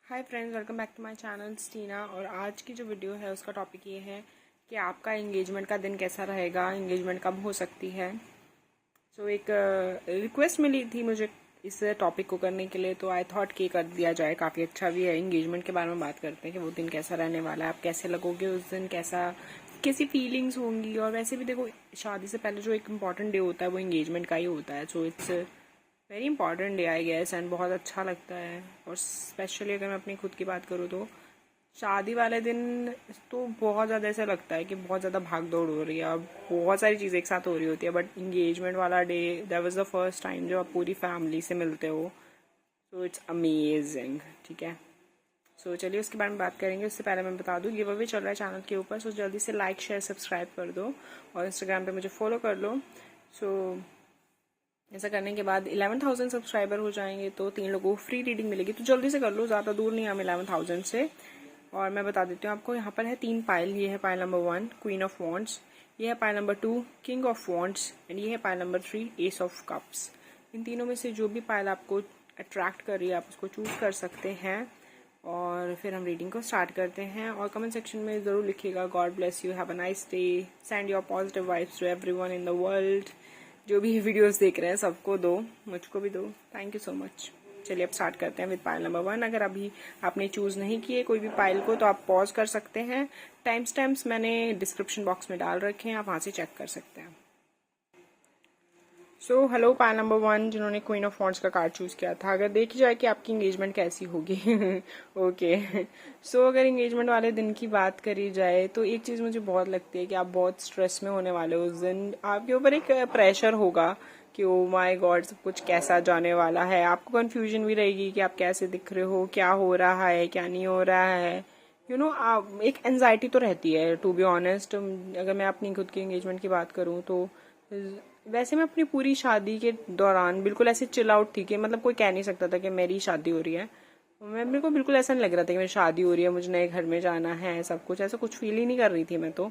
Hi friends, welcome back to my channel Stina. और आज की जो वीडियो है उसका टॉपिक ये है कि आपका एंगेजमेंट का दिन कैसा रहेगा, एंगेजमेंट कब हो सकती है। एक रिक्वेस्ट मिली थी मुझे इस टॉपिक को करने के लिए, तो आई थॉट कि कर दिया जाए। काफ़ी अच्छा भी है। एंगेजमेंट के बारे में बात करते हैं कि वो दिन कैसा रहने वाला है, आप कैसे लगोगे उस दिन, कैसी फीलिंग्स होंगी। और वैसे भी देखो, शादी से पहले जो एक इम्पॉर्टेंट डे होता है वो एंगेजमेंट का ही होता है। So it's very important day I guess, and बहुत अच्छा लगता है। और स्पेशली अगर मैं अपनी खुद की बात करूँ तो शादी वाले दिन तो बहुत ज़्यादा ऐसा लगता है कि बहुत ज़्यादा भाग दौड़ हो रही है, अब बहुत सारी चीज़ें एक साथ हो रही होती है। बट इंगेजमेंट वाला day, that was the first time जब आप पूरी फैमिली से मिलते हो। So it's amazing. ठीक है, चलिए उसके बारे में बात करेंगे। उससे पहले मैं बता दूँ, गिव अवे चल रहा है चैनल के ऊपर। जल्दी से लाइक शेयर सब्सक्राइब कर दो और इंस्टाग्राम पे मुझे फॉलो कर लो। ऐसा करने के बाद 11,000 सब्सक्राइबर हो जाएंगे तो 3 लोगों को फ्री रीडिंग मिलेगी। तो जल्दी से कर लो, ज़्यादा दूर नहीं हम 11,000 से। और मैं बता देती हूँ आपको, यहाँ पर है 3 पाइल। ये है pile number 1 queen of wands, ये है pile number 2 king of wands, and ये है pile number 3 ace of cups. इन तीनों में से जो भी पाइल आपको अट्रैक्ट कर रही है आप उसको चूज कर सकते हैं। और फिर हम रीडिंग को स्टार्ट करते हैं। और कमेंट सेक्शन में ज़रूर लिखिएगा God bless you, have a nice day, send your positive vibes to everyone in the world. जो भी वीडियोस देख रहे हैं सबको दो, मुझको भी दो। Thank you so much. चलिए अब स्टार्ट करते हैं विद पाइल नंबर 1। अगर अभी आपने चूज नहीं किए कोई भी पाइल को तो आप पॉज कर सकते हैं। टाइम स्टैम्प्स मैंने डिस्क्रिप्शन बॉक्स में डाल रखे हैं, आप वहां से चेक कर सकते हैं। हेलो पाइल नंबर 1 जिन्होंने क्वीन ऑफ वॉन्ड्स का कार्ड चूज किया था, अगर देखी जाए कि आपकी एंगेजमेंट कैसी होगी। ओके, अगर एंगेजमेंट वाले दिन की बात करी जाए तो एक चीज मुझे बहुत लगती है कि आप बहुत स्ट्रेस में होने वाले हो उस दिन। आपके ऊपर एक प्रेशर होगा कि ओ माय गॉड सब कुछ कैसा जाने वाला है। आपको कंफ्यूजन भी रहेगी कि आप कैसे दिख रहे हो, क्या हो रहा है, क्या नहीं हो रहा है। एक एंजाइटी तो रहती है। टू बी ऑनेस्ट, अगर मैं अपनी खुद की एंगेजमेंट की बात करूँ तो वैसे मैं अपनी पूरी शादी के दौरान बिल्कुल ऐसे चिल आउट थी कि मतलब कोई कह नहीं सकता था कि मेरी शादी हो रही है। मेरे को बिल्कुल ऐसा नहीं लग रहा था कि मेरी शादी हो रही है, मुझे नए घर में जाना है, सब कुछ ऐसा कुछ फील ही नहीं कर रही थी मैं तो।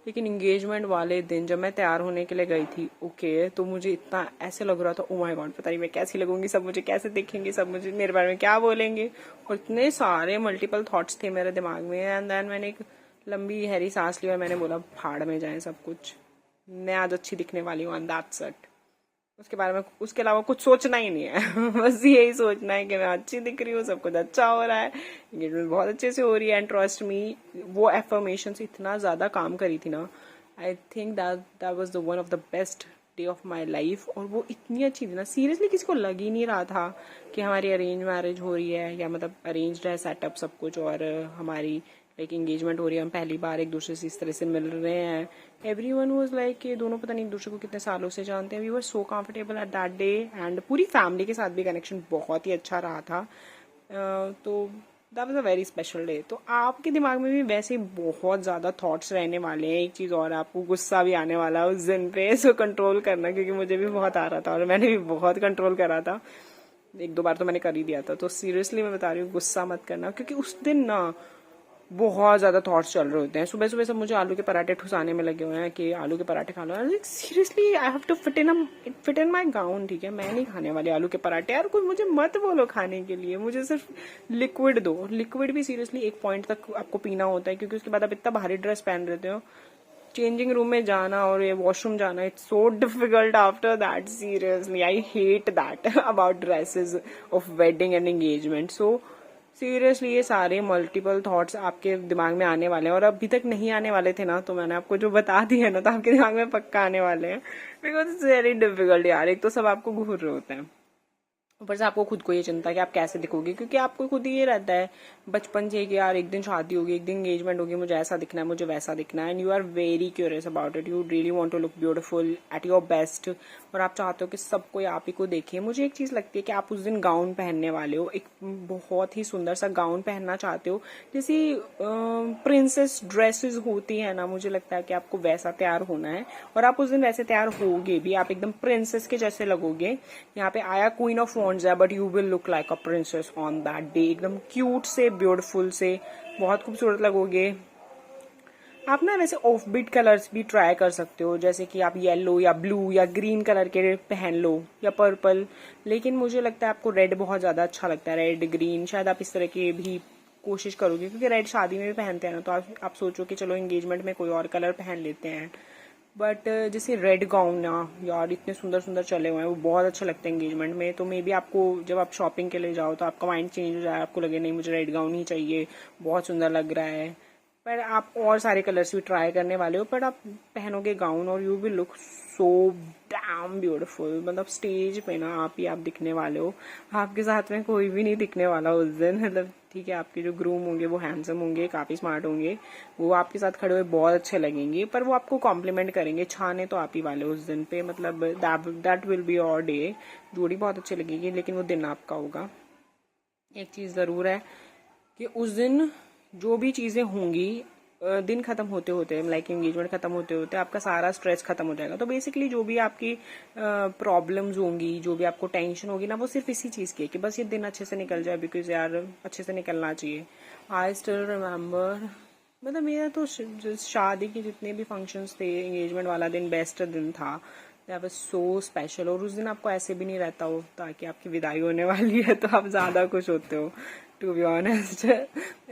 लेकिन एंगेजमेंट वाले दिन जब मैं तैयार होने के लिए गई थी, ओके, तो मुझे इतना ऐसे लग रहा था, ओ माय गॉड पता नहीं मैं कैसी लगूंगी, सब मुझे कैसे देखेंगे, सब मुझे मेरे बारे में क्या बोलेंगे। और इतने सारे मल्टीपल थॉट्स थे मेरे दिमाग में। एंड देन मैंने एक लंबी गहरी सांस ली और मैंने बोला भाड़ में जाए सब कुछ, मैं आज अच्छी दिखने वाली हूँ, एंड दैट्स इट। उसके बारे में, उसके अलावा कुछ सोचना ही नहीं है। बस यही सोचना है कि मैं अच्छी दिख रही हूँ, सब कुछ अच्छा हो रहा है, एंगेजमेंट बहुत अच्छे से हो रही है। एंड ट्रस्ट मी, वो एफर्मेशन इतना ज्यादा काम करी थी ना, I think that was the one of the best day of my life. और वो इतनी अच्छी थी ना, सीरियसली किसी को लग ही नहीं रहा था कि हमारी अरेंज मैरिज हो रही है, या मतलब अरेंज्ड है सेटअप सब कुछ, और हमारी लाइक एंगेजमेंट हो रही है, हम पहली बार एक दूसरे से इस तरह से मिल रहे हैं। एवरीवन वाज लाइक कि दोनों पता नहीं एक दूसरे को कितने सालों से जानते हैं। We were so comfortable at that day, and पूरी फैमिली के साथ भी कनेक्शन बहुत ही अच्छा रहा था। तो that was a very special day. तो आपके दिमाग में भी वैसे ही बहुत ज्यादा थॉट्स रहने वाले हैं। एक चीज और, आपको गुस्सा भी आने वाला है उस दिन पे, सो कंट्रोल करना, क्योंकि मुझे भी बहुत आ रहा था और मैंने भी बहुत कंट्रोल करा था। 1-2 बार तो मैंने कर ही दिया था। तो सीरियसली मैं बता रही हूँ, गुस्सा मत करना, क्योंकि उस दिन ना बहुत ज्यादा थॉट्स चल रहे होते हैं। सुबह सुबह सब मुझे आलू के पराठे ठुसाने में लगे हुए हैं कि आलू के पराठे खा लो। Seriously I have to fit in my gown. ठीक है, मैं नहीं खाने वाली आलू के पराठे। यार कोई मुझे मत बोलो खाने के लिए, मुझे सिर्फ लिक्विड दो। लिक्विड भी सीरियसली एक पॉइंट तक आपको पीना होता है, क्योंकि उसके बाद आप इतना भारी ड्रेस पहन रहते हो, चेंजिंग रूम में जाना और ये वॉशरूम जाना, it's so difficult after that. Seriously I hate that about dresses of wedding and engagement. Seriously ये सारे मल्टीपल थॉट्स आपके दिमाग में आने वाले हैं, और अभी तक नहीं आने वाले थे ना, तो मैंने आपको जो बता दिया ना, तो आपके दिमाग में पक्का आने वाले हैं। बिकॉज इट्स वेरी डिफिकल्ट यार। एक तो सब आपको घूर रहे होते हैं, ऊपर से आपको खुद को ये चिंता कि आप कैसे दिखोगे, क्योंकि आपको खुद ही ये रहता है बचपन से कि यार एक दिन शादी होगी, एक दिन एंगेजमेंट होगी, मुझे ऐसा दिखना है, मुझे वैसा दिखना है। And you are very curious about it, you really want to look beautiful at your best, और आप चाहते हो कि सब कोई आप ही को देखे। मुझे एक चीज लगती है कि आप उस दिन गाउन पहनने वाले हो, एक बहुत ही सुंदर सा गाउन पहनना चाहते हो, जैसी प्रिंसेस ड्रेसेस होती है ना, मुझे लगता है कि आपको वैसा तैयार होना है। और आप उस दिन वैसे तैयार होगे भी, आप एकदम प्रिंसेस के जैसे लगोगे। यहाँ पे आया क्वीन ऑफ वॉन्ड्स है, but you will look like a princess on that day. एकदम क्यूट से, ब्यूटीफुल से, बहुत खूबसूरत लगोगे। आप ना वैसे ऑफ बीट कलर्स भी ट्राई कर सकते हो, जैसे कि आप येलो या ब्लू या ग्रीन कलर के पहन लो या पर्पल, लेकिन मुझे लगता है आपको रेड बहुत ज़्यादा अच्छा लगता है, रेड ग्रीन, शायद आप इस तरह के भी कोशिश करोगे, क्योंकि रेड शादी में भी पहनते हैं ना, तो आप सोचो कि चलो एंगेजमेंट में कोई और कलर पहन लेते हैं। बट जैसे रेड गाउन ना यार, इतने सुंदर सुंदर चले हुए हैं, वो बहुत अच्छा लगता है एंगेजमेंट में। तो मे बी आपको जब आप शॉपिंग के लिए जाओ तो आपका माइंड चेंज हो जाए, आपको लगे नहीं मुझे रेड गाउन ही चाहिए, बहुत सुंदर लग रहा है। पर आप और सारे कलर्स भी ट्राई करने वाले हो, पर आप पहनोगे गाउन और you will look so damn beautiful. मतलब स्टेज पे ना आप ही आप दिखने वाले हो, आपके साथ में कोई भी नहीं दिखने वाला उस दिन। मतलब ठीक है, आपके जो ग्रूम होंगे वो हैंडसम होंगे, काफी स्मार्ट होंगे, वो आपके साथ खड़े हुए बहुत अच्छे लगेंगे, पर वो आपको कॉम्प्लीमेंट करेंगे, छाने तो आप ही वाले उस दिन पे। मतलब that will be your day. जोड़ी बहुत अच्छी लगेगी, लेकिन वो दिन आपका होगा। एक चीज जरूर है कि उस दिन जो भी चीजें होंगी, दिन खत्म होते होते, लाइक एंगेजमेंट खत्म होते होते आपका सारा स्ट्रेस खत्म हो जाएगा। तो बेसिकली जो भी आपकी प्रॉब्लम्स होंगी, जो भी आपको टेंशन होगी ना, वो सिर्फ इसी चीज की है कि बस ये दिन अच्छे से निकल जाए, बिकॉज यार अच्छे से निकलना चाहिए। आई स्टिल रिमेम्बर, मतलब मेरा तो शादी के जितने भी फंक्शंस थे, एंगेजमेंट वाला दिन बेस्ट दिन था। That was so special. और उस दिन आपको ऐसे भी नहीं रहता हो ताकि आपकी विदाई होने वाली है तो आप ज्यादा खुश होते हो, टू बी ऑनेस्ट।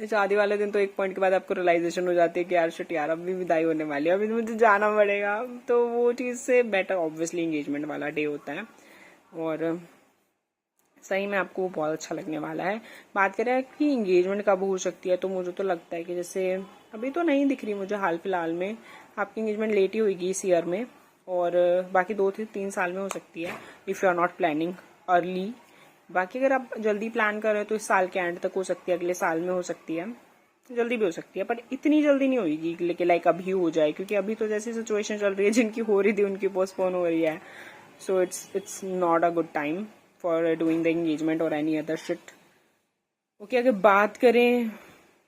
शादी वाले दिन तो एक पॉइंट के बाद आपको रियलाइजेशन हो जाती है कि यार शिट यार, अभी विदाई होने वाली है, अभी मुझे जाना पड़ेगा। तो वो चीज से बेटर ऑब्वियसली एंगेजमेंट वाला डे होता है, और सही में आपको बहुत अच्छा लगने वाला है। बात करें कि एंगेजमेंट कब हो सकती है, तो मुझे तो लगता है कि जैसे अभी तो नहीं दिख रही मुझे हाल फिलहाल में, आपकी एंगेजमेंट लेट ही होगी इस ईयर में, और बाकी 2 से 3 साल में हो सकती है if you are not planning early. बाकी अगर आप जल्दी प्लान कर रहे हो तो इस साल के एंड तक हो सकती है, अगले साल में हो सकती है, जल्दी भी हो सकती है, पर इतनी जल्दी नहीं होगी लेकिन लाइक अभी हो जाए, क्योंकि अभी तो जैसी सिचुएशन चल रही है, जिनकी हो रही थी उनकी पोस्टपोन हो रही है। So it's not a good time for doing the engagement और एनी अदर शिट। ओके, अगर बात करें,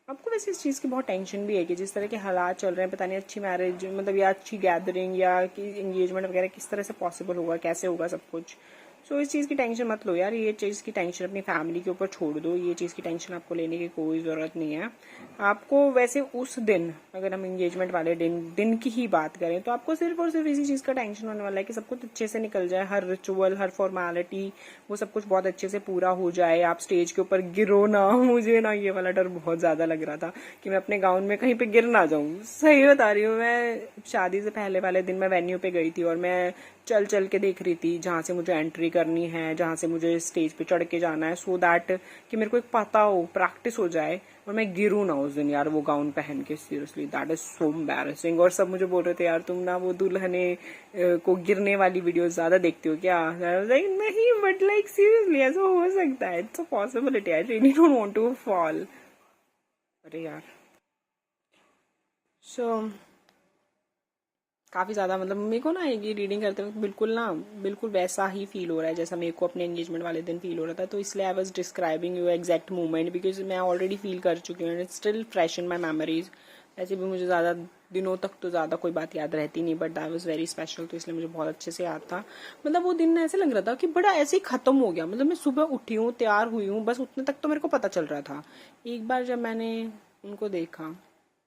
आपको वैसे इस चीज़ की बहुत टेंशन भी है कि जिस तरह के हालात चल रहे हैं, पता नहीं अच्छी मैरिज मतलब या अच्छी गैदरिंग या कि एंगेजमेंट वगैरह किस तरह से पॉसिबल होगा, कैसे होगा सब कुछ। सो इस चीज़ की टेंशन मत लो यार, ये चीज़ की टेंशन अपनी फैमिली के ऊपर छोड़ दो, ये चीज़ की टेंशन आपको लेने की कोई ज़रूरत नहीं है। आपको वैसे उस दिन, अगर हम एंगेजमेंट वाले दिन की ही बात करें, तो आपको सिर्फ और सिर्फ इसी चीज़ का टेंशन होने वाला है कि सब कुछ अच्छे से निकल जाए, हर रिचुअल, हर फॉर्मेलिटी, वो सब कुछ बहुत अच्छे से पूरा हो जाए, आप स्टेज के ऊपर गिरो ना। मुझे ना ये वाला डर बहुत ज़्यादा लग रहा था कि मैं अपने गाउन में कहीं पे गिर ना जाऊं। सही बता रही हूँ, मैं शादी से पहले वाले दिन मैं वेन्यू पे गई थी और मैं चल चल के देख रही थी जहां से मुझे एंट्री करनी है, जहां से मुझे स्टेज पे चढ़ के जाना है, सो दैट कि मेरे को एक पता हो, प्रैक्टिस हो जाए और मैं गिरूं ना उस दिन यार वो गाउन पहन के। Seriously that is so embarrassing. और सब मुझे बोल रहे थे यार तुम ना वो दुल्हने को गिरने वाली वीडियो ज्यादा देखते हो क्या? लाइक नहीं, बट लाइक सीरियसली ऐसा हो सकता है, it's a possibility. I really don't want to fall. अरे यार, सो काफी ज्यादा मतलब मेरे को ना ये रीडिंग करते वक्त बिल्कुल वैसा ही फील हो रहा है जैसा मेरे को अपने एंगेजमेंट वाले दिन फील हो रहा था। तो इसलिए I was describing you exact moment, because मैं ऑलरेडी फील कर चुकी हूँ, it's still fresh in my memories. ऐसे भी मुझे ज्यादा दिनों तक तो ज्यादा कोई बात याद रहती नहीं, but that was very special, तो इसलिए मुझे बहुत अच्छे से याद था। मतलब वो दिन ऐसे लग रहा था कि बड़ा ऐसे ही खत्म हो गया। मतलब मैं सुबह उठी हूँ, तैयार हुई हूँ, बस उतने तक तो मेरे को पता चल रहा था। एक बार जब मैंने उनको देखा,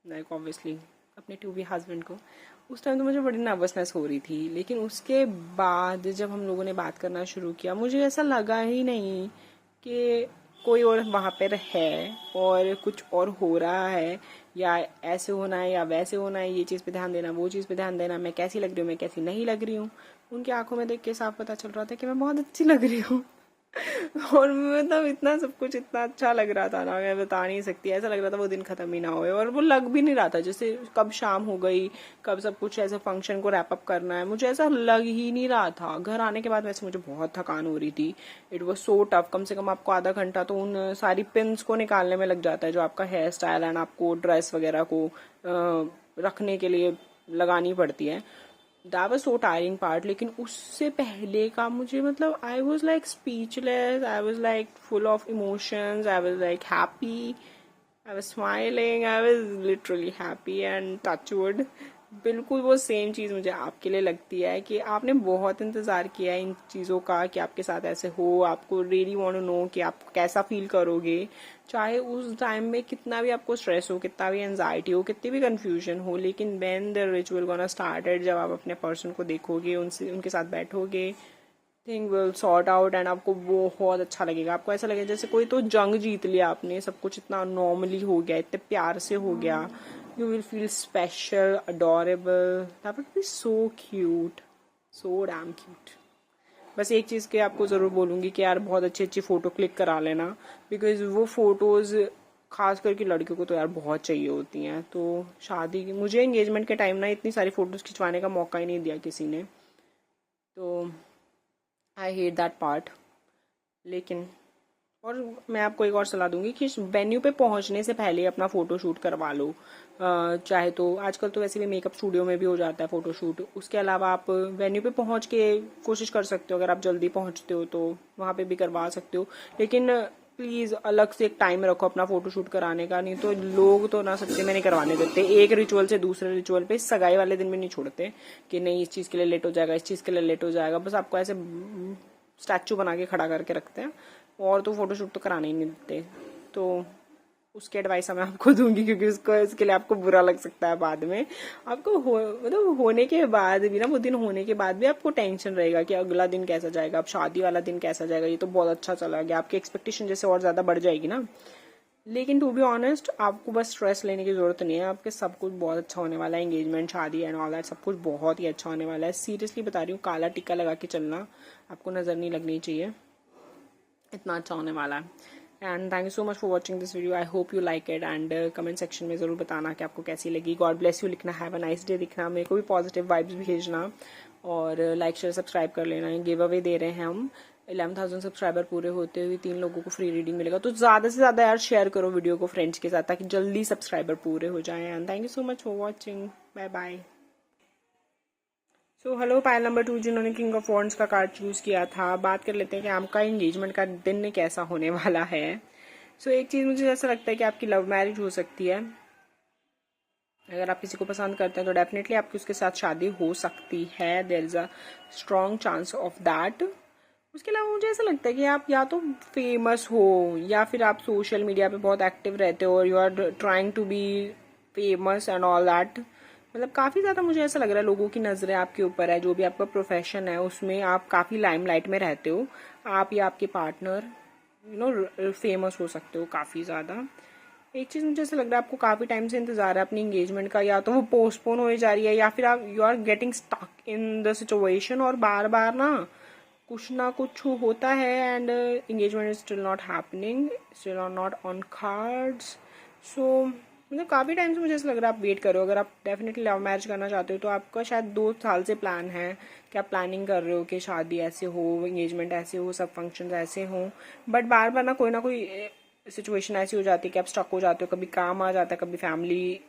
लाइक ऑब्वियसली अपने टू बी हस्बैंड को, उस टाइम तो मुझे बड़ी नर्वसनेस हो रही थी, लेकिन उसके बाद जब हम लोगों ने बात करना शुरू किया, मुझे ऐसा लगा ही नहीं कि कोई और वहाँ पर है और कुछ और हो रहा है, या ऐसे होना है या वैसे होना है, ये चीज़ पे ध्यान देना, वो चीज़ पे ध्यान देना, मैं कैसी लग रही हूँ, मैं कैसी नहीं लग रही हूँ। उनकी आंखों में देख के साफ पता चल रहा था कि मैं बहुत अच्छी लग रही हूँ। और मतलब इतना सब कुछ इतना अच्छा लग रहा था ना, मैं बता नहीं सकती। ऐसा लग रहा था वो दिन खत्म ही ना होए, और वो लग भी नहीं रहा था जैसे कब शाम हो गई, कब सब कुछ ऐसे फंक्शन को रैप अप करना है, मुझे ऐसा लग ही नहीं रहा था। घर आने के बाद वैसे मुझे बहुत थकान हो रही थी, इट वॉज सो टफ। कम से कम आपको आधा घंटा तो उन सारी पिन्स को निकालने में लग जाता है जो आपका हेयर स्टाइल एंड आपको ड्रेस वगैरह को रखने के लिए लगानी पड़ती है। That was so tiring part. लेकिन उससे पहले का मुझे मतलब I was like speechless, I was like full of emotions, I was like happy, I was smiling, I was literally happy and touch wood. बिल्कुल वो सेम चीज़ मुझे आपके लिए लगती है कि आपने बहुत इंतज़ार किया है इन चीज़ों का कि आपके साथ ऐसे हो, आपको रियली वांट टू नो कि आप कैसा फील करोगे, चाहे उस टाइम में कितना भी आपको स्ट्रेस हो, कितना भी एंजाइटी हो, कितनी भी कंफ्यूजन हो, लेकिन when the ritual gonna started, जब आप अपने पर्सन को देखोगे, उनसे उनके साथ बैठोगे, thing will sort out and आपको बहुत अच्छा लगेगा। आपको ऐसा लगेगा जैसे कोई तो जंग जीत लिया आपने, सब कुछ इतना नॉर्मली हो गया, इतने प्यार से हो गया। You will feel special, adorable, that would be so cute, so damn cute. बस एक चीज़ के आपको ज़रूर बोलूँगी कि यार बहुत अच्छी अच्छी फ़ोटो क्लिक करा लेना, बिकॉज वो फ़ोटोज़ खास करके लड़कियों को तो यार बहुत चाहिए होती हैं। तो शादी की मुझे एंगेजमेंट के टाइम ना इतनी सारी फ़ोटोज़ खिंचवाने का मौका ही नहीं दिया किसी ने, तो आई हेट दैट पार्ट। लेकिन और मैं आपको एक और सलाह दूंगी कि वेन्यू पे पहुंचने से पहले अपना फ़ोटो शूट करवा लो। चाहे तो आजकल तो वैसे भी मेकअप स्टूडियो में भी हो जाता है फ़ोटो शूट। उसके अलावा आप वेन्यू पे पहुंच के कोशिश कर सकते हो, अगर आप जल्दी पहुंचते हो तो वहाँ पे भी करवा सकते हो। लेकिन प्लीज़ अलग से एक टाइम रखो अपना फ़ोटो शूट कराने का, नहीं तो लोग तो ना सच्चे में नहीं करवाने देते। एक रिचुअल से दूसरे रिचुअल पे सगाई वाले दिन भी नहीं छोड़ते कि नहीं इस चीज़ के लिए लेट हो जाएगा, इस चीज़ के लिए लेट हो जाएगा। बस आपको ऐसे स्टैचू बना के खड़ा करके रखते हैं, और तो फोटोशूट तो कराने ही नहीं देते। तो उसकी एडवाइस मैं आपको दूंगी, क्योंकि उसको इसके लिए आपको बुरा लग सकता है बाद में। आपको मतलब होने के बाद भी ना, वो दिन होने के बाद भी आपको टेंशन रहेगा कि अगला दिन कैसा जाएगा, अब शादी वाला दिन कैसा जाएगा, ये तो बहुत अच्छा चला गया, आपकी एक्सपेक्टेशन जैसे और ज्यादा बढ़ जाएगी ना। लेकिन टू बी ऑनेस्ट आपको बस स्ट्रेस लेने की जरूरत नहीं है, आपके सब कुछ बहुत अच्छा होने वाला है। एंगेजमेंट, शादी एंड ऑल दैट सब कुछ बहुत ही अच्छा होने वाला है। सीरियसली बता रही हूँ, काला टिक्का लगा के चलना, आपको नजर नहीं लगनी चाहिए, इतना अच्छा होने वाला है। And thank you so much for watching this video, I hope you like it, and comment section में ज़रूर बताना कि आपको कैसी लगी। गॉड ब्लेस यू लिखना, हैव अ नाइस डे लिखना, मेरे को भी पॉजिटिव वाइब्स भेजना, और लाइक शेयर सब्सक्राइब कर लेना। गिव अवे दे रहे हैं हम, 11,000 सब्सक्राइबर पूरे होते हुए 3 लोगों को फ्री रीडिंग मिलेगा। तो ज़्यादा से ज़्यादा यार शेयर करो वीडियो को फ्रेंड्स के साथ, ताकि जल्दी सब्सक्राइबर पूरे हो जाएं। And thank you so much for watching, bye bye. So hello Payal number 2 जिन्होंने किंग ऑफ वॉन्ड्स का कार्ड चूज किया था, बात कर लेते हैं कि आपका एंगेजमेंट का दिन कैसा होने वाला है। एक चीज मुझे ऐसा लगता है कि आपकी लव मैरिज हो सकती है। अगर आप किसी को पसंद करते हैं तो डेफिनेटली आपकी उसके साथ शादी हो सकती है, there is a strong chance of that. उसके अलावा मुझे ऐसा लगता है कि आप या तो फेमस हो, या फिर आप सोशल मीडिया पे बहुत एक्टिव रहते हो, और you are trying to be famous and all that. मतलब काफी ज्यादा मुझे ऐसा लग रहा है लोगों की नजरें आपके ऊपर है, जो भी आपका प्रोफेशन है उसमें आप काफी लाइमलाइट में रहते हो। आप या आपके पार्टनर फेमस हो सकते हो काफी ज्यादा। एक चीज मुझे ऐसा लग रहा है आपको काफी टाइम से इंतजार है अपनी एंगेजमेंट का, या तो वो पोस्टपोन हो जा रही है, या फिर आप you are getting stuck in the situation, और बार बार ना कुछ होता है, and engagement is still not happening, still not on cards. So मतलब काफी टाइम से मुझे ऐसा लग रहा है आप वेट करो। अगर आप डेफिनेटली लव मैरिज करना चाहते हो तो आपका शायद 2 साल से प्लान है कि आप प्लानिंग कर रहे हो कि शादी ऐसे हो, एंगेजमेंट ऐसे हो, सब फंक्शंस ऐसे हो, बट बार बार ना कोई सिचुएशन ऐसी हो जाती है कि आप स्टक हो जाते हो। कभी काम आ जाता है, कभी फैमिली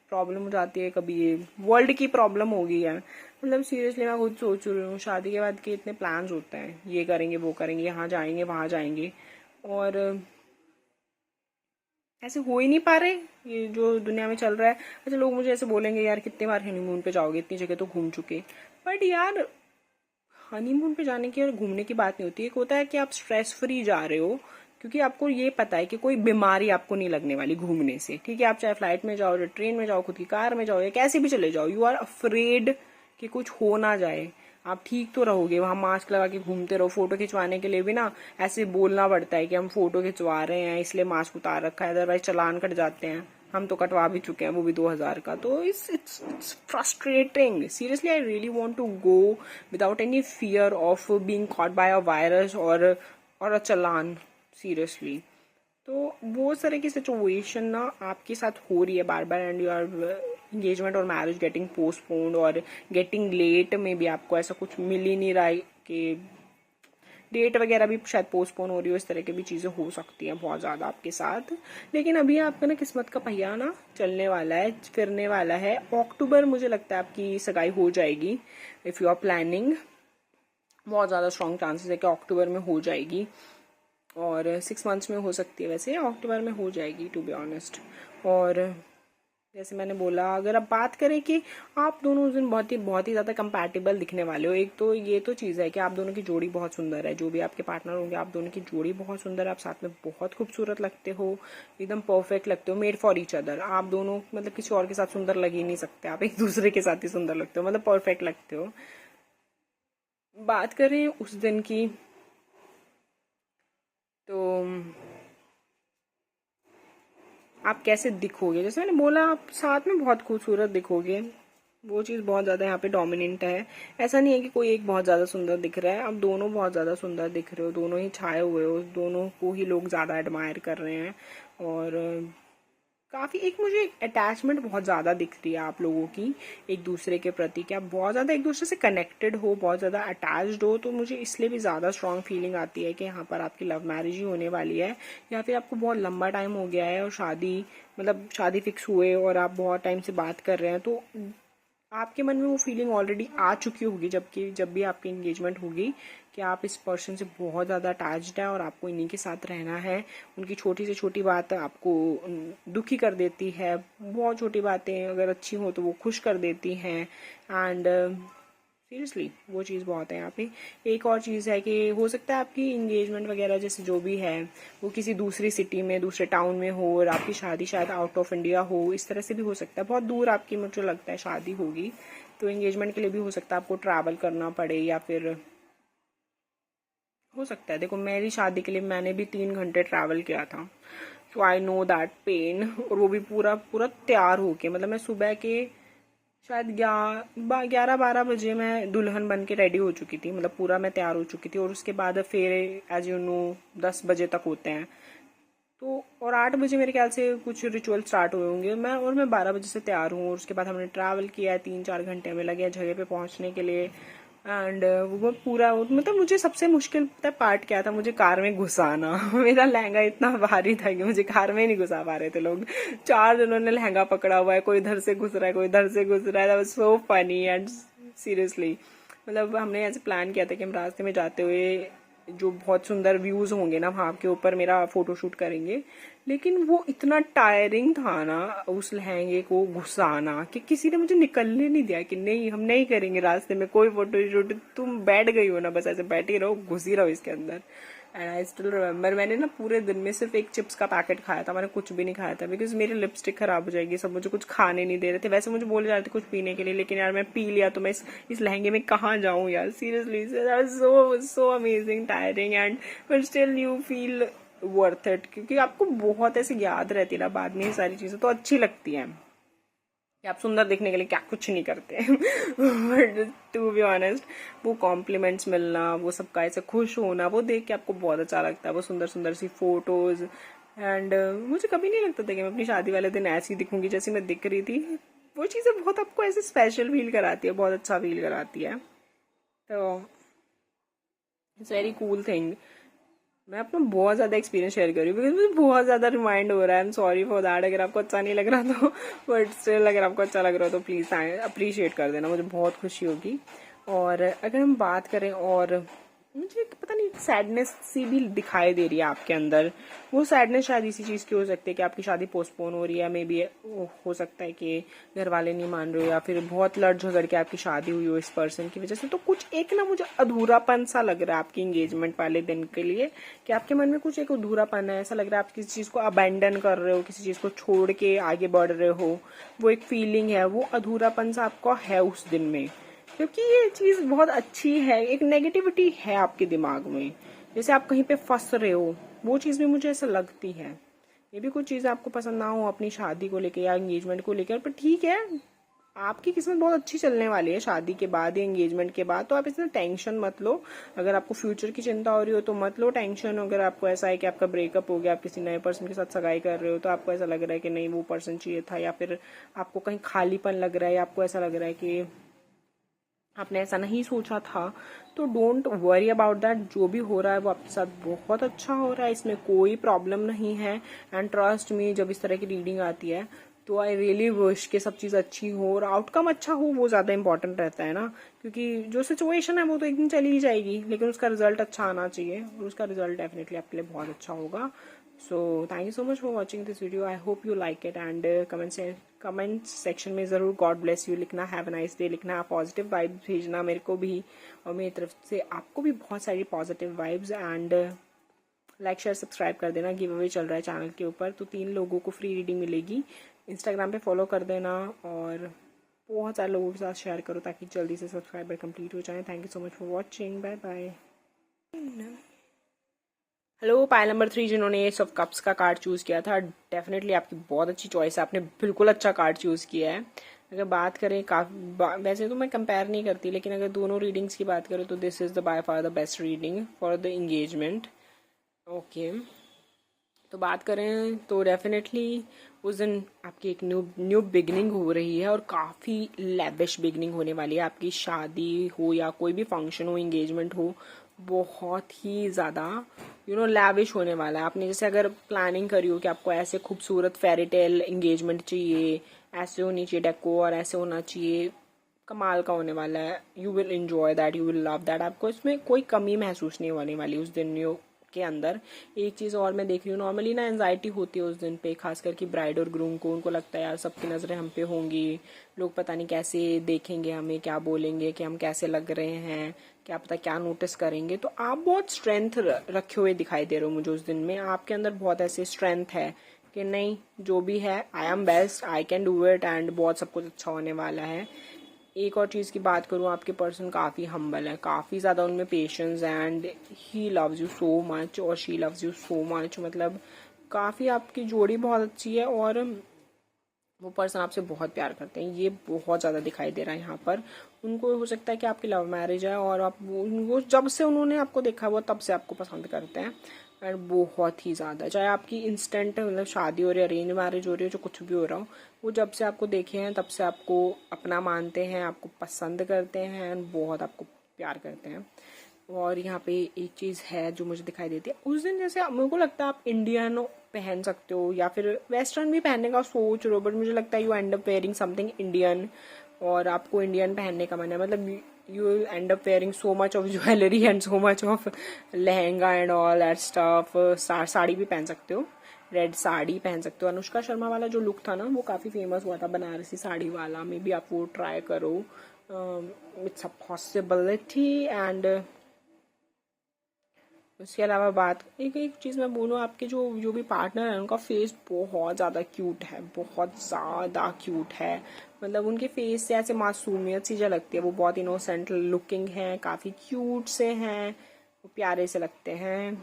प्रॉब्लम हो जाती है, कभी ये वर्ल्ड की प्रॉब्लम हो गई है। मतलब सीरियसली मैं खुद सोच रही हूँ, शादी के बाद के इतने प्लान्स होते हैं, ये करेंगे वो करेंगे, यहाँ जाएंगे वहाँ जाएंगे, और ऐसे हो ही नहीं पा रहे। ये जो दुनिया में चल रहा है, अच्छा लोग मुझे ऐसे बोलेंगे यार कितने बार हनीमून पे जाओगे, इतनी जगह तो घूम चुके, बट यार हनीमून पे जाने की और घूमने की बात नहीं होती। एक होता है कि आप स्ट्रेस फ्री जा रहे हो, क्योंकि आपको ये पता है कि कोई बीमारी आपको नहीं लगने वाली घूमने से। ठीक है, आप चाहे फ्लाइट में जाओ, ट्रेन में जाओ, खुद की कार में जाओ, या कैसे भी चले जाओ, यू आर अफ्रेड कि कुछ हो ना जाए। आप ठीक तो रहोगे, वहां मास्क लगा के घूमते रहो। फोटो खिंचवाने के लिए भी ना ऐसे बोलना पड़ता है कि हम फोटो खिंचवा रहे हैं इसलिए मास्क उतार रखा है, अदरवाइज चालान कट जाते हैं। हम तो कटवा भी चुके हैं, वो भी 2,000 का। तो it's frustrating, seriously I really want to go without any fear of being caught by a virus और अ चालान, सीरियसली। तो वो तरह की सिचुएशन ना आपके साथ हो रही है बार बार, एंड यू आर एंगेजमेंट और मैरिज गेटिंग पोस्टपोन्ड और गेटिंग लेट में भी आपको ऐसा कुछ मिल ही नहीं रहा है कि डेट वगैरह भी शायद पोस्टपोन हो रही हो। इस तरह की भी चीजें हो सकती हैं बहुत ज्यादा आपके साथ। लेकिन अभी आपका ना किस्मत का पहिया ना चलने वाला है, फिरने वाला है। अक्टूबर मुझे लगता है आपकी सगाई हो जाएगी, इफ यू आर प्लानिंग। बहुत ज्यादा स्ट्रॉन्ग चांसेस है कि अक्टूबर में हो जाएगी, और 6 मंथ्स में हो सकती है, वैसे अक्टूबर में हो जाएगी टू बी ऑनेस्ट। और जैसे मैंने बोला, अगर आप बात करें कि आप दोनों उस दिन बहुत ही ज़्यादा कंपैटिबल दिखने वाले हो, एक तो ये तो चीज़ है कि आप दोनों की जोड़ी बहुत सुंदर है, जो भी आपके पार्टनर होंगे आप दोनों की जोड़ी बहुत सुंदर है, आप साथ में बहुत खूबसूरत लगते हो, एकदम परफेक्ट लगते हो, मेड फॉर ईच अदर। आप दोनों मतलब किसी और के साथ सुंदर लग ही नहीं सकते, आप एक दूसरे के साथ ही सुंदर लगते हो, मतलब परफेक्ट लगते हो। बात करें उस दिन की, तो आप कैसे दिखोगे, जैसे मैंने बोला आप साथ में बहुत खूबसूरत दिखोगे, वो चीज़ बहुत ज़्यादा यहाँ पे डोमिनेंट है। ऐसा नहीं है कि कोई एक बहुत ज़्यादा सुंदर दिख रहा है, आप दोनों बहुत ज़्यादा सुंदर दिख रहे हो, दोनों ही छाए हुए हो, दोनों को ही लोग ज़्यादा एडमायर कर रहे हैं। और काफ़ी एक मुझे अटैचमेंट बहुत ज़्यादा दिख रही है आप लोगों की एक दूसरे के प्रति, कि आप बहुत ज़्यादा एक दूसरे से कनेक्टेड हो, बहुत ज़्यादा अटैच्ड हो। तो मुझे इसलिए भी ज़्यादा स्ट्रांग फीलिंग आती है कि यहाँ पर आपकी लव मैरिज ही होने वाली है, या फिर आपको बहुत लंबा टाइम हो गया है और शादी फिक्स हुए और आप बहुत टाइम से बात कर रहे हैं, तो आपके मन में वो फीलिंग ऑलरेडी आ चुकी होगी जब भी आपकी एंगेजमेंट होगी, कि आप इस पर्सन से बहुत ज़्यादा अटैच्ड है और आपको इन्हीं के साथ रहना है। उनकी छोटी से छोटी बात आपको दुखी कर देती है, बहुत छोटी बातें अगर अच्छी हो तो वो खुश कर देती हैं। एंड सीरियसली वो चीज़ बहुत है यहाँ पे। एक और चीज़ है कि हो सकता है आपकी इंगेजमेंट वगैरह जैसे जो भी है वो किसी दूसरी सिटी में, दूसरे टाउन में हो, और आपकी शादी शायद आउट ऑफ इंडिया हो, इस तरह से भी हो सकता है। बहुत दूर आपकी मुझे लगता है शादी होगी, तो इंगेजमेंट के लिए भी हो सकता है आपको ट्रैवल करना पड़े, या फिर हो सकता है, देखो मेरी शादी के लिए मैंने भी 3 घंटे ट्रैवल किया था, सो आई नो दैट पेन। और वो भी पूरा पूरा तैयार होके, मतलब मैं सुबह के शायद 11-12 बजे मैं दुल्हन बन के रेडी हो चुकी थी, मतलब पूरा मैं तैयार हो चुकी थी। और उसके बाद फिर एज यू नो 10 बजे तक होते हैं, तो और 8 बजे मेरे ख्याल से कुछ रिचुअल स्टार्ट हुए होंगे। मैं 12 बजे से तैयार हूँ, और उसके बाद हमने ट्रैवल किया है, 3-4 घंटे हमें लगे जगह पे पहुंचने के लिए। एंड वो पूरा मतलब मुझे सबसे मुश्किल पता है पार्ट क्या था, मुझे कार में घुसाना मेरा लहंगा इतना भारी था कि मुझे कार में नहीं घुसा पा रहे थे लोग। 4 जनों ने लहंगा पकड़ा हुआ है, कोई इधर से घुस रहा है, कोई इधर से घुस रहा है। सो फनी एंड सीरियसली, मतलब हमने ऐसे प्लान किया था कि हम रास्ते में जाते हुए जो बहुत सुंदर व्यूज होंगे ना वहां के ऊपर मेरा फोटोशूट करेंगे, लेकिन वो इतना टायरिंग था ना उस लहंगे को घुसाना, कि किसी ने मुझे निकलने नहीं दिया कि नहीं हम नहीं करेंगे रास्ते में कोई फोटोशूट, तुम बैठ गई हो ना, बस ऐसे बैठी रहो, घुसी रहो इसके अंदर। एंड आई स्टिल रिमेम्बर, मैंने ना पूरे दिन में सिर्फ एक चिप्स का पैकेट खाया था, मैंने कुछ भी नहीं खाया था, बिकॉज मेरी लिपस्टिक खराब हो जाएगी। सब मुझे कुछ खाने नहीं दे रहे थे, वैसे मुझे बोले जा रहे थे कुछ पीने के लिए, लेकिन यार मैं पी लिया तो मैं इस लहंगे में कहाँ जाऊँ यार, seriously so amazing tiring and but still you feel worth it, क्योंकि आपको बहुत ऐसे याद रहती है ना बाद में ये सारी चीजें, तो अच्छी लगती हैं कि आप सुंदर दिखने के लिए क्या कुछ नहीं करते। बट टू बी ऑनेस्ट, वो कॉम्प्लीमेंट्स मिलना, वो सबका ऐसे खुश होना, वो देख के आपको बहुत अच्छा लगता है, वो सुंदर सुंदर सी फोटोज। एंड मुझे कभी नहीं लगता था कि मैं अपनी शादी वाले दिन ऐसी दिखूंगी जैसी मैं दिख रही थी। वो चीज़ें बहुत आपको ऐसे स्पेशल फील कराती है, बहुत अच्छा फील कराती है, तो इट्स वेरी कूल थिंग। मैं अपना बहुत ज़्यादा एक्सपीरियंस शेयर कर रही हूँ बिकॉज मुझे बहुत ज़्यादा रिमाइंड हो रहा है। I am sorry for that अगर आपको अच्छा नहीं लग रहा तो, बट स्टिल अगर आपको अच्छा लग रहा हो तो प्लीज़ अप्रिशिएट कर देना, मुझे बहुत खुशी होगी। और अगर हम बात करें, और मुझे पता नहीं सैडनेस सी भी दिखाई दे रही है आपके अंदर। वो सैडनेस शायद इसी चीज़ की हो सकती है कि आपकी शादी पोस्टपोन हो रही है, मे बी हो सकता है कि घर वाले नहीं मान रहे हो, या फिर बहुत लड़ झगड़ के आपकी शादी हुई हो इस पर्सन की वजह से। तो कुछ एक ना मुझे अधूरापन सा लग रहा है आपकी इंगेजमेंट वाले दिन के लिए, कि आपके मन में कुछ एक अधूरापन है, ऐसा लग रहा है आप किसी चीज़ को अबैंडन कर रहे हो, किसी चीज़ को छोड़ के आगे बढ़ रहे हो। वो एक फीलिंग है, वो अधूरापन सा आपका है उस दिन में, क्योंकि ये चीज़ बहुत अच्छी है। एक नेगेटिविटी है आपके दिमाग में, जैसे आप कहीं पे फंस रहे हो, वो चीज़ भी मुझे ऐसा लगती है। ये भी कुछ चीज़ें आपको पसंद ना हो अपनी शादी को लेकर या एंगेजमेंट को लेकर, पर ठीक है, आपकी किस्मत बहुत अच्छी चलने वाली है शादी के बाद या एंगेजमेंट के बाद, तो आप इसमें टेंशन मत लो। अगर आपको फ्यूचर की चिंता हो रही हो तो मत लो टेंशन। अगर आपको ऐसा है कि आपका ब्रेकअप हो गया, आप किसी नए पर्सन के साथ सगाई कर रहे हो, तो आपको ऐसा लग रहा है कि नहीं वो पर्सन चाहिए था, या फिर आपको कहीं खालीपन लग रहा है, या आपको ऐसा लग रहा है कि आपने ऐसा नहीं सोचा था, तो डोंट वरी अबाउट दैट। जो भी हो रहा है वो आपके साथ बहुत अच्छा हो रहा है, इसमें कोई प्रॉब्लम नहीं है। एंड ट्रस्ट मी, जब इस तरह की रीडिंग आती है तो आई रियली विश कि सब चीज़ अच्छी हो और आउटकम अच्छा हो, वो ज़्यादा इंपॉर्टेंट रहता है ना, क्योंकि जो सिचुएशन है वो तो एक दिन चली ही जाएगी, लेकिन उसका रिजल्ट अच्छा आना चाहिए, और उसका रिजल्ट डेफिनेटली आपके लिए बहुत अच्छा होगा। So thank you so much for watching this video. I hope you like it and comment section में ज़रूर गॉड ब्लेस यू लिखना, हैव अ नाइस डे लिखना, पॉजिटिव वाइब्स भेजना मेरे को भी और मेरी तरफ से आपको भी बहुत सारी positive vibes. And like share subscribe कर देना. गिव अवे चल रहा है चैनल के ऊपर, तो 3 लोगों को फ्री रीडिंग मिलेगी. इंस्टाग्राम पे फॉलो कर देना और बहुत सारे लोगों के साथ शेयर करो ताकि जल्दी से सब्सक्राइबर कंप्लीट हो जाए. Thank you so much for watching. Bye bye. Hello Payal number 3 जिन्होंने एस ऑफ कप्स का कार्ड चूज़ किया था, डेफिनेटली आपकी बहुत अच्छी चॉइस है. आपने बिल्कुल अच्छा कार्ड चूज़ किया है. अगर बात करें वैसे तो मैं कंपेयर नहीं करती, लेकिन अगर दोनों रीडिंग्स की बात करें तो this is the by far the best reading for the engagement. Okay, तो बात करें तो डेफिनेटली उस दिन आपकी एक न्यू बिगनिंग हो रही है और काफ़ी लैविश बिगनिंग होने वाली है. आपकी शादी हो या कोई भी फंक्शन हो, इंगेजमेंट हो, बहुत ही ज़्यादा लैविश होने वाला है. आपने जैसे अगर प्लानिंग करी हो कि आपको ऐसे खूबसूरत फेरी टेल इंगेजमेंट चाहिए, ऐसे होनी चाहिए डेकोर, ऐसे होना चाहिए, कमाल का होने वाला है. You will enjoy that, you will love that. आपको इसमें कोई कमी महसूस नहीं होने वाली उस दिन के अंदर. एक चीज़ और मैं देख रही हूँ, नॉर्मली ना एंजाइटी होती है उस दिन पे, खासकर कि ब्राइड और ग्रूम को. उनको लगता है यार सबकी नज़रें हम पे होंगी, लोग पता नहीं कैसे देखेंगे हमें, क्या बोलेंगे कि हम कैसे लग रहे हैं, क्या पता क्या नोटिस करेंगे. तो आप बहुत स्ट्रेंथ रखे हुए दिखाई दे रहे हो मुझे उस दिन में. आपके अंदर बहुत ऐसे स्ट्रेंथ है कि नहीं, जो भी है I am best, I can do it and बहुत सब कुछ अच्छा होने वाला है. एक और चीज़ की बात करूँ, आपके पर्सन काफ़ी हम्बल है, काफ़ी ज़्यादा उनमें patience and he loves you so much और she loves you so much. मतलब काफ़ी आपकी जोड़ी बहुत अच्छी है और वो पर्सन आपसे बहुत प्यार करते हैं. ये बहुत ज़्यादा दिखाई दे रहा है यहाँ पर. उनको हो सकता है कि आपकी लव मैरिज है और आप वो जब से उन्होंने आपको देखा वो तब से आपको पसंद करते हैं एंड बहुत ही ज़्यादा. चाहे आपकी इंस्टेंट मतलब शादी हो रही है, अरेंज मैरिज हो रही है, जो कुछ भी हो रहा हो, वो जब से आपको देखे हैं तब से आपको अपना मानते हैं, आपको पसंद करते हैं एंड बहुत आपको प्यार करते हैं. और यहाँ पे एक चीज़ है जो मुझे दिखाई देती है उस दिन, जैसे मेरे को लगता है आप इंडियन पहन सकते हो या फिर वेस्टर्न भी पहनने का सोच रहे हो, बट मुझे लगता है you and up wearing something Indian और आपको इंडियन पहनने का मन है. मतलब you and up wearing so much of jewellery and so much of lehenga and all that stuff. Sari भी पहन सकते हो, रेड साड़ी पहन सकते हो. अनुष्का शर्मा वाला जो लुक था ना वो काफ़ी फेमस हुआ था, बनारसी साड़ी वाला. मे बी आप वो ट्राई करो, इट्स अ पॉसिबिलिटी. एंड उसके अलावा बात एक चीज़ मैं बोलूँ, आपके जो भी पार्टनर है उनका फेस बहुत ज़्यादा क्यूट है, बहुत ज़्यादा क्यूट है. मतलब उनके फेस से ऐसे मासूमियत सी झलकती है. वो बहुत इनोसेंट लुकिंग है, काफ़ी क्यूट से हैं, वो प्यारे से लगते हैं.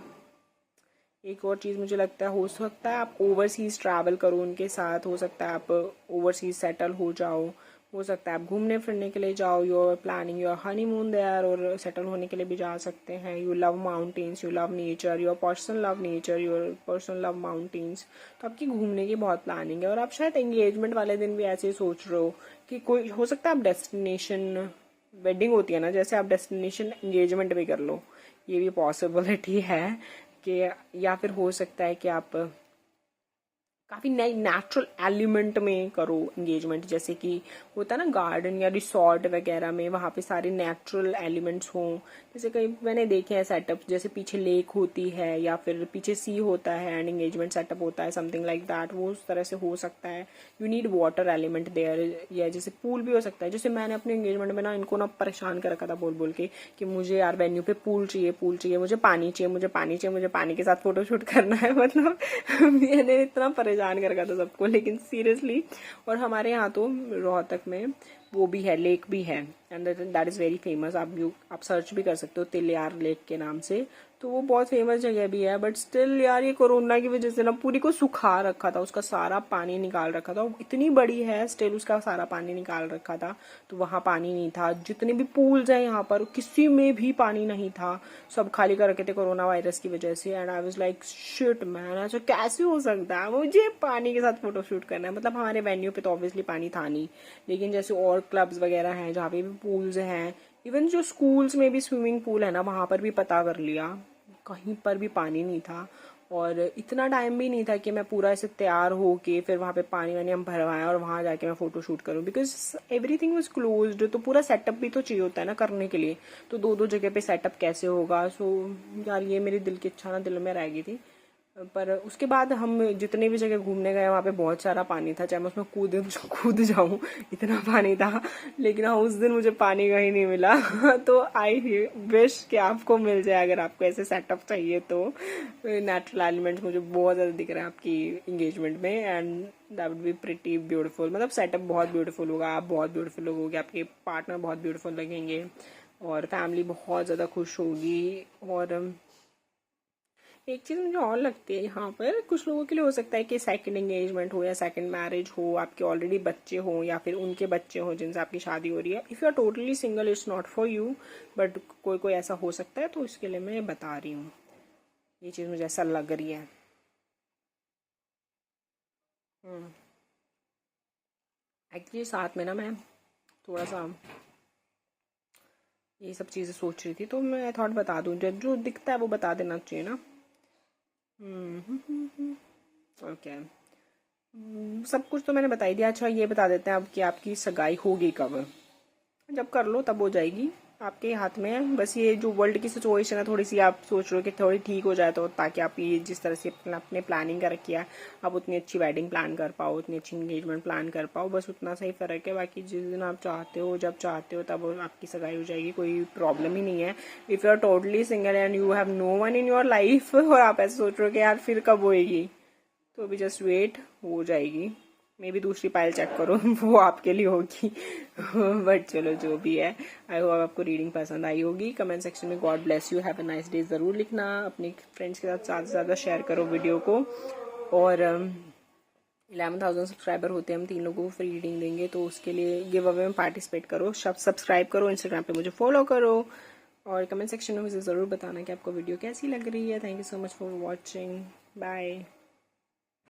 एक और चीज़ मुझे लगता है, हो सकता है आप ओवरसीज़ ट्रैवल करो उनके साथ, हो सकता है आप ओवरसीज़ सेटल हो जाओ, हो सकता है आप घूमने फिरने के लिए जाओ, you are planning your honeymoon there, और सेटल होने के लिए भी जा सकते हैं. You love mountains, you love nature, your person love nature, your person love mountains. तो आपकी घूमने की बहुत प्लानिंग है और आप शायद एंगेजमेंट वाले दिन भी ऐसे ही सोच रहे हो कि कोई हो सकता है आप डेस्टिनेशन, वेडिंग होती है ना, जैसे आप डेस्टिनेशन एंगेजमेंट भी कर लो. ये भी पॉसिबिलिटी है कि, या फिर हो सकता है कि आप काफ़ी नई नेचुरल एलिमेंट में करो एंगेजमेंट, जैसे कि होता है ना गार्डन या रिसॉर्ट वगैरह में, वहाँ पे सारे नेचुरल एलिमेंट्स हों. जैसे कई मैंने देखे हैं सेटअप, जैसे पीछे लेक होती है या फिर पीछे सी होता है एंड एंगेजमेंट सेटअप होता है, समथिंग लाइक दैट. वो उस तरह से हो सकता है. You need water element there, या जैसे पूल भी हो सकता है. जैसे मैंने अपने एंगेजमेंट में ना इनको ना परेशान कर रखा था बोल बोल के कि मुझे यार वेन्यू पे पूल चाहिए, पूल चाहिए, मुझे पानी चाहिए, मुझे पानी चाहिए, मुझे पानी के साथ फोटोशूट करना है. मतलब मैंने इतना परेशान कर रखा था सबको, लेकिन सीरियसली. और हमारे यहाँ तो रोहतक में वो भी है, लेक भी है and that is very famous. आप सर्च भी कर सकते हो तिलियार लेक के नाम से. तो वो बहुत फेमस जगह भी है, बट स्टिल यार ये कोरोना की वजह से ना पूरी को सुखा रखा था, उसका सारा पानी निकाल रखा था. इतनी बड़ी है स्टिल उसका सारा पानी निकाल रखा था, तो वहाँ पानी नहीं था. जितने भी पूल्स हैं यहाँ पर किसी में भी पानी नहीं था, सब खाली कर रखे थे कोरोना वायरस की वजह से. And I was like shit man, ऐसा कैसे हो सकता है, मुझे पानी के साथ फोटोशूट करना है. मतलब हमारे वेन्यू पे तो ऑब्वियसली पानी था नहीं, लेकिन जैसे और क्लब्स वगैरह हैं जहाँ पे भी पूल्स हैं, इवन जो स्कूल्स में भी स्विमिंग पूल है ना, वहाँ पर भी पता कर लिया, कहीं पर भी पानी नहीं था. और इतना टाइम भी नहीं था कि मैं पूरा ऐसे तैयार हो के फिर वहाँ पे पानी वानी हम भरवाएं और वहाँ जाके मैं फोटो शूट करूँ, बिकॉज एवरीथिंग वाज क्लोज्ड. तो पूरा सेटअप भी तो चाहिए होता है ना करने के लिए, तो दो जगह पे सेटअप कैसे होगा. सो यार ये मेरी दिल की इच्छा ना दिल में रह गई थी. पर उसके बाद हम जितने भी जगह घूमने गए वहाँ पे बहुत सारा पानी था, चाहे मैं उसमें कूद जाऊँ, इतना पानी था। लेकिन हाँ, उस दिन मुझे पानी कहीं नहीं मिला। तो आई विश कि आपको मिल जाए, अगर आपको ऐसे सेटअप चाहिए तो। नेचुरल एलिमेंट्स मुझे बहुत ज़्यादा दिख रहे हैं आपकी इंगेजमेंट में, and that would be pretty beautiful. मतलब सेटअप बहुत ब्यूटीफुल होगा, आप बहुत ब्यूटीफुल लोगे, आपके पार्टनर बहुत ब्यूटीफुल लगेंगे, और फैमिली बहुत ज़्यादा खुश होगी। और एक चीज़ मुझे और लगती है यहाँ पर, कुछ लोगों के लिए हो सकता है कि सेकंड एंगेजमेंट हो या सेकंड मैरिज हो, आपके ऑलरेडी बच्चे हो या फिर उनके बच्चे हो जिनसे आपकी शादी हो रही है। If you are totally single it's not for you, but कोई कोई ऐसा हो सकता है, तो इसके लिए मैं बता रही हूँ, ये चीज़ मुझे ऐसा लग रही है। एक्चुअली साथ में ना मैं थोड़ा सा ये सब चीज़ें सोच रही थी, तो मैं थॉट बता दूँ, जो दिखता है वो बता देना चाहिए ना। ओके, सब कुछ तो मैंने बता ही दिया। अच्छा, ये बता देते हैं अब कि आपकी सगाई होगी कब। जब कर लो तब हो जाएगी, आपके हाथ में है। बस ये जो वर्ल्ड की सिचुएशन है, थोड़ी सी आप सोच रहे हो कि थोड़ी ठीक हो जाए, तो ताकि आप ये जिस तरह से अपने प्लानिंग कर रखी है, आप उतनी अच्छी वेडिंग प्लान कर पाओ, उतनी अच्छी इंगेजमेंट प्लान कर पाओ, बस उतना सही फ़र्क है। बाकी जिस दिन आप चाहते हो, जब चाहते हो, तब आपकी सगाई हो जाएगी, कोई प्रॉब्लम ही नहीं है। If you are totally single and you have no one in your life, और आप ऐसे सोच रहे हो कि यार फिर कब होएगी, तो अभी जस्ट वेट, हो जाएगी। मे भी दूसरी पाइल चेक करो, वो आपके लिए होगी। बट चलो, जो भी है, आई होप आपको रीडिंग पसंद आई होगी। कमेंट सेक्शन में God bless you, have a nice day ज़रूर लिखना। अपने फ्रेंड्स के साथ ज़्यादा से ज़्यादा शेयर करो वीडियो को। और 11,000 सब्सक्राइबर होते हैं, हम 3 लोगों को फ्री रीडिंग देंगे, तो उसके लिए गिव अवे में पार्टिसिपेट करो। सब्सक्राइब करो, इंस्टाग्राम पे मुझे फॉलो करो, और कमेंट सेक्शन में मुझे ज़रूर बताना कि आपको वीडियो कैसी लग रही है। Thank you so much for watching, bye.